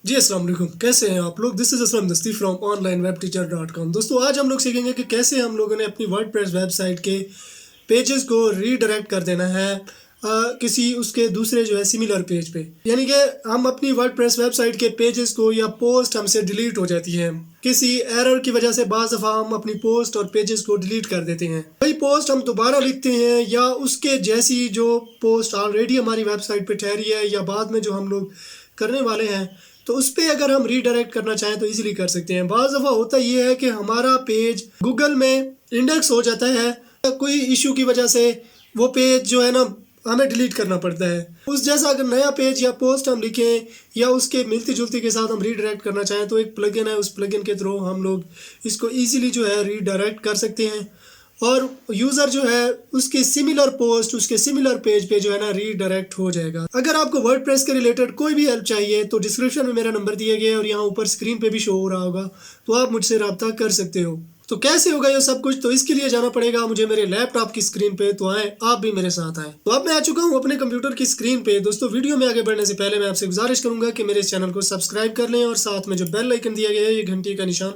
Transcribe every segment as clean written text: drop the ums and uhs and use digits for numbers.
जी अस्सलाम वालेकुम, कैसे हैं आप लोग। दिस इज़ असलम दस्ती फ्रॉम onlinewebteacher.com। दोस्तों आज हम लोग सीखेंगे कि कैसे हम लोगों ने अपनी वर्डप्रेस वेबसाइट के पेजेस को रीडायरेक्ट कर देना है किसी उसके दूसरे जो है सिमिलर पेज पे। यानी कि हम अपनी वर्डप्रेस वेबसाइट के पेजेस को या पोस्ट हमसे डिलीट हो जाती है किसी एरर की वजह से। बाज़ दफ़ा हम अपनी पोस्ट और पेजेस को डिलीट कर देते हैं। वही पोस्ट हम दोबारा लिखते हैं या उसके जैसी जो पोस्ट ऑलरेडी हमारी वेबसाइट पे ठहरी है या बाद में जो हम लोग करने वाले हैं, तो उस पर अगर हम रीडायरेक्ट करना चाहें तो इजीली कर सकते हैं। बाज़ दफ़ा होता ये है कि हमारा पेज गूगल में इंडेक्स हो जाता है, कोई इशू की वजह से वो पेज जो है ना हमें डिलीट करना पड़ता है। उस जैसा अगर नया पेज या पोस्ट हम लिखें या उसके मिलती जुलती के साथ हम रीडायरेक्ट करना चाहें तो एक प्लगइन है, उस प्लगइन के थ्रू हम लोग इसको ईजिली जो है रीडायरेक्ट कर सकते हैं और यूज़र जो है उसके सिमिलर पोस्ट उसके सिमिलर पेज पे जो है ना रीडायरेक्ट हो जाएगा। अगर आपको वर्डप्रेस के रिलेटेड कोई भी हेल्प चाहिए तो डिस्क्रिप्शन में मेरा नंबर दिया गया है और यहाँ ऊपर स्क्रीन पे भी शो हो रहा होगा, तो आप मुझसे रब्ता कर सकते हो। तो कैसे होगा ये सब कुछ, तो इसके लिए जाना पड़ेगा मुझे मेरे लैपटॉप की स्क्रीन पे। तो आए आप भी मेरे साथ आए। तो अब मैं आ चुका हूँ अपने कंप्यूटर की स्क्रीन पे। दोस्तों वीडियो में आगे बढ़ने से पहले मैं आपसे गुजारिश करूंगा कि मेरे इस चैनल को सब्सक्राइब कर लें और साथ में जो बेल आइकन दिया गया है ये घंटी का निशान,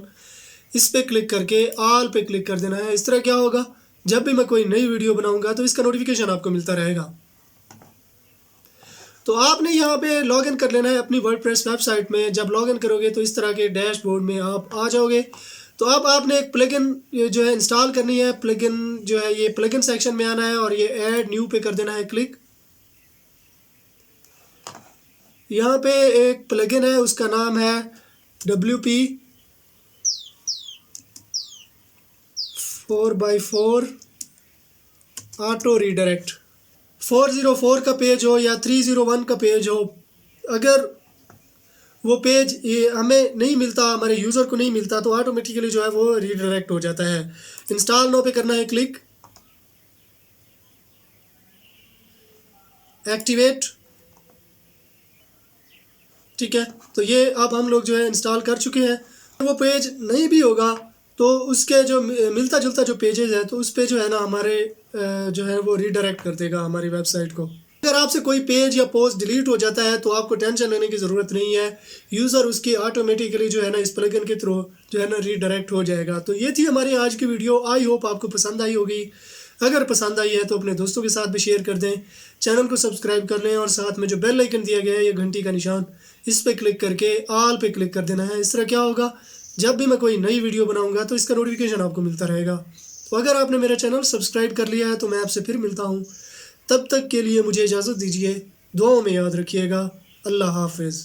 इस पे क्लिक करके ऑल पे क्लिक कर देना है। इस तरह क्या होगा, जब भी मैं कोई नई वीडियो बनाऊंगा तो इसका नोटिफिकेशन आपको मिलता रहेगा। तो आपने यहाँ पे लॉगिन कर लेना है अपनी वर्डप्रेस वेबसाइट में। जब लॉगिन करोगे तो इस तरह के डैशबोर्ड में आप आ जाओगे। तो अब आपने एक प्लगइन जो है इंस्टॉल करनी है। प्लगइन जो है ये प्लगइन सेक्शन में आना है और ये ऐड न्यू पे कर देना है क्लिक। यहाँ पे एक प्लगइन है, उसका नाम है WP 4x4 ऑटो रीडायरेक्ट। 404 का पेज हो या 301 का पेज हो, अगर वो पेज ये हमें नहीं मिलता, हमारे यूज़र को नहीं मिलता, तो ऑटोमेटिकली जो है वो रीडायरेक्ट हो जाता है। इंस्टॉल नो पे करना है क्लिक, एक्टिवेट। ठीक है, तो ये अब हम लोग जो है इंस्टॉल कर चुके हैं। वो पेज नहीं भी होगा तो उसके जो मिलता जुलता जो पेजेस है तो उस पे जो है ना हमारे जो है वो रीडायरेक्ट कर देगा हमारी वेबसाइट को। अगर आपसे कोई पेज या पोस्ट डिलीट हो जाता है तो आपको टेंशन लेने की ज़रूरत नहीं है। यूज़र उसकी ऑटोमेटिकली जो है ना इस प्लगइन के थ्रू जो है ना रीडायरेक्ट हो जाएगा। तो ये थी हमारी आज की वीडियो। आई होप आपको पसंद आई होगी। अगर पसंद आई है तो अपने दोस्तों के साथ भी शेयर कर दें, चैनल को सब्सक्राइब कर लें और साथ में जो बेल आइकन दिया गया है ये घंटी का निशान, इस पर क्लिक करके ऑल पे क्लिक कर देना है। इस तरह क्या होगा, जब भी मैं कोई नई वीडियो बनाऊंगा तो इसका नोटिफिकेशन आपको मिलता रहेगा। तो अगर आपने मेरा चैनल सब्सक्राइब कर लिया है तो मैं आपसे फिर मिलता हूँ। तब तक के लिए मुझे इजाज़त दीजिए। दुआओं में याद रखिएगा। अल्लाह हाफिज़।